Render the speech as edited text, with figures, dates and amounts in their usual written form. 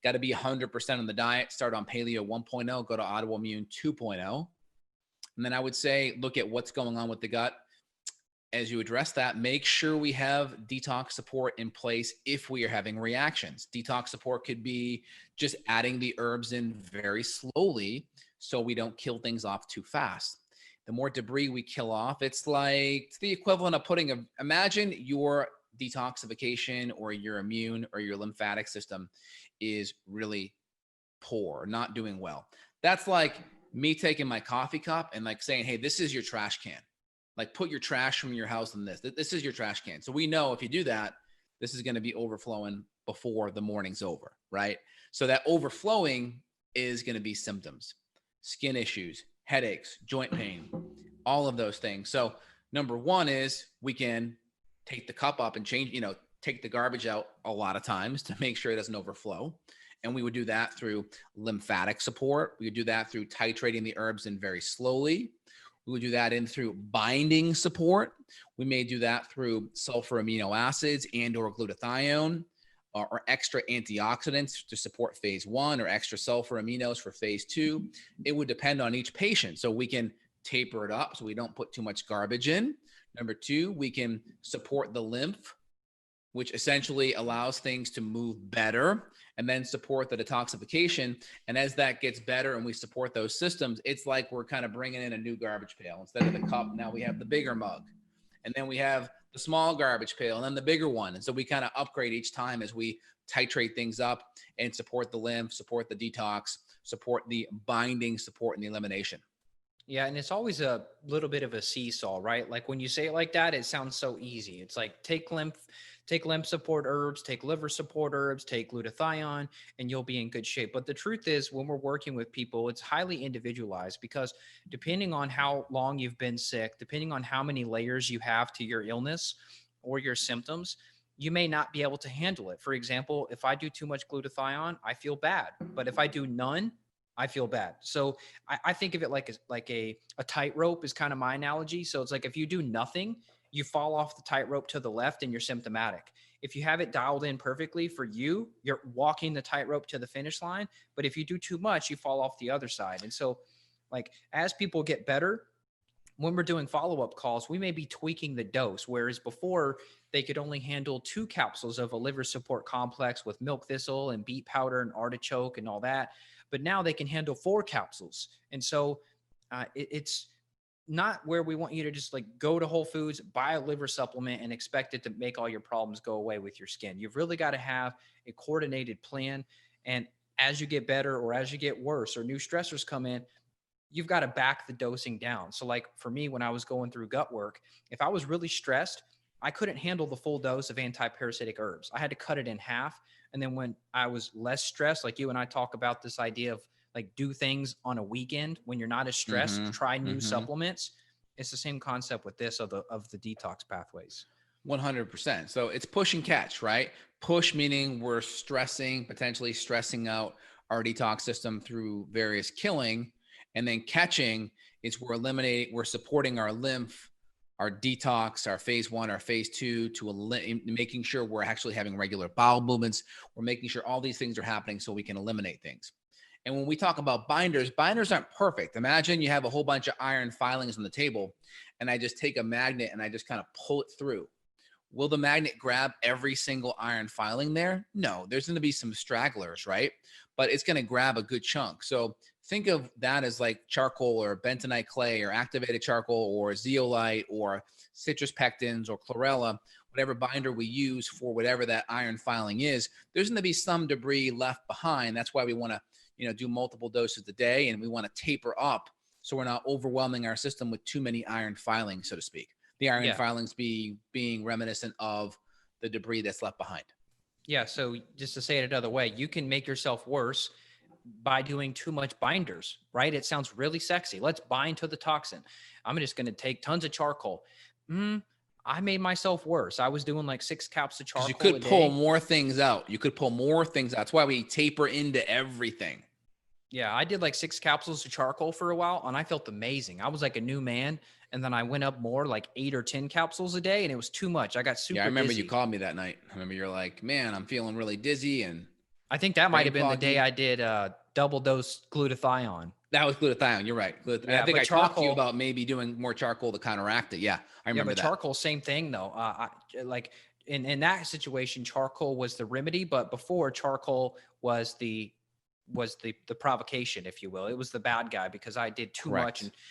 got to be 100% on the diet, start on paleo 1.0, go to autoimmune 2.0. And then I would say, look at what's going on with the gut. As you address that, make sure we have detox support in place if we are having reactions. Detox support could be just adding the herbs in very slowly so we don't kill things off too fast. The more debris we kill off, it's the equivalent of imagine your detoxification or your immune or your lymphatic system is really poor, not doing well. That's like me taking my coffee cup and like saying, hey, this is your trash can. Like put your trash from your house in this. This is your trash can. So we know if you do that, this is going to be overflowing before the morning's over, right? So that overflowing is going to be symptoms, skin issues, headaches, joint pain, all of those things. So number one is we can take the cup up and change, take the garbage out a lot of times to make sure it doesn't overflow. And we would do that through lymphatic support. We would do that through titrating the herbs in very slowly. We would do that through binding support. We may do that through sulfur amino acids and or glutathione or extra antioxidants to support phase 1 or extra sulfur aminos for phase 2. It would depend on each patient. So we can taper it up so we don't put too much garbage in. Number 2, we can support the lymph, which essentially allows things to move better, and then support the detoxification. And as that gets better and we support those systems, it's like we're kind of bringing in a new garbage pail. Instead of the cup, now we have the bigger mug. And then we have the small garbage pail and then the bigger one. And so we kind of upgrade each time as we titrate things up and support the lymph, support the detox, support the binding, support and the elimination. Yeah. And it's always a little bit of a seesaw, right? Like when you say it like that, it sounds so easy. It's like take lymph support herbs, take liver support herbs, take glutathione, and you'll be in good shape. But the truth is, when we're working with people, it's highly individualized because depending on how long you've been sick, depending on how many layers you have to your illness or your symptoms, you may not be able to handle it. For example, if I do too much glutathione, I feel bad. But if I do none, I feel bad. So I think of it like a tightrope is kind of my analogy. So it's like if you do nothing, you fall off the tightrope to the left and you're symptomatic. If you have it dialed in perfectly for you, you're walking the tightrope to the finish line. But if you do too much, you fall off the other side. And so like as people get better, when we're doing follow-up calls, we may be tweaking the dose. Whereas before they could only handle 2 capsules of a liver support complex with milk thistle and beet powder and artichoke and all that. But now they can handle 4 capsules. And so it's not where we want you to just like go to Whole Foods, buy a liver supplement and expect it to make all your problems go away with your skin. You've really got to have a coordinated plan. And as you get better or as you get worse or new stressors come in, you've got to back the dosing down. So like for me, when I was going through gut work, if I was really stressed, I couldn't handle the full dose of anti-parasitic herbs. I had to cut it in half. And then when I was less stressed, like you and I talk about this idea of like do things on a weekend when you're not as stressed, try new supplements. It's the same concept with this of the detox pathways. 100%. So it's push and catch, right? Push meaning we're potentially stressing out our detox system through various killing. And then catching is we're supporting our lymph, our detox, our phase 1, our phase 2 making sure we're actually having regular bowel movements. We're making sure all these things are happening so we can eliminate things. And when we talk about binders aren't perfect. Imagine you have a whole bunch of iron filings on the table and I just take a magnet and I just kind of pull it through. Will the magnet grab every single iron filing there? No, there's going to be some stragglers, right? But it's going to grab a good chunk. So think of that as like charcoal or bentonite clay or activated charcoal or zeolite or citrus pectins or chlorella, whatever binder we use for whatever that iron filing is. There's going to be some debris left behind. That's why we want to do multiple doses a day, and we want to taper up so we're not overwhelming our system with too many iron filings, so to speak. The iron filings being reminiscent of the debris that's left behind. Yeah. So just to say it another way, you can make yourself worse by doing too much binders, right? It sounds really sexy. Let's bind to the toxin. I'm just going to take tons of charcoal. I made myself worse. I was doing like 6 caps of charcoal. You could pull more things out. That's why we taper into everything. Yeah. I did like 6 capsules of charcoal for a while and I felt amazing. I was like a new man. And then I went up more like 8 or 10 capsules a day and it was too much. I got super I remember dizzy. You called me that night. I remember you're like, man, I'm feeling really dizzy. And I think that might brain have been the day foggy. I did double dose glutathione. That was glutathione. You're right. I Yeah, think but I talked to you charcoal. about maybe doing more charcoal to counteract it. Yeah, I Yeah, remember but that. charcoal, same thing though. Like in that situation, charcoal was the remedy, but before charcoal was the provocation, if you will. It was the bad guy because I did too much, and Correct.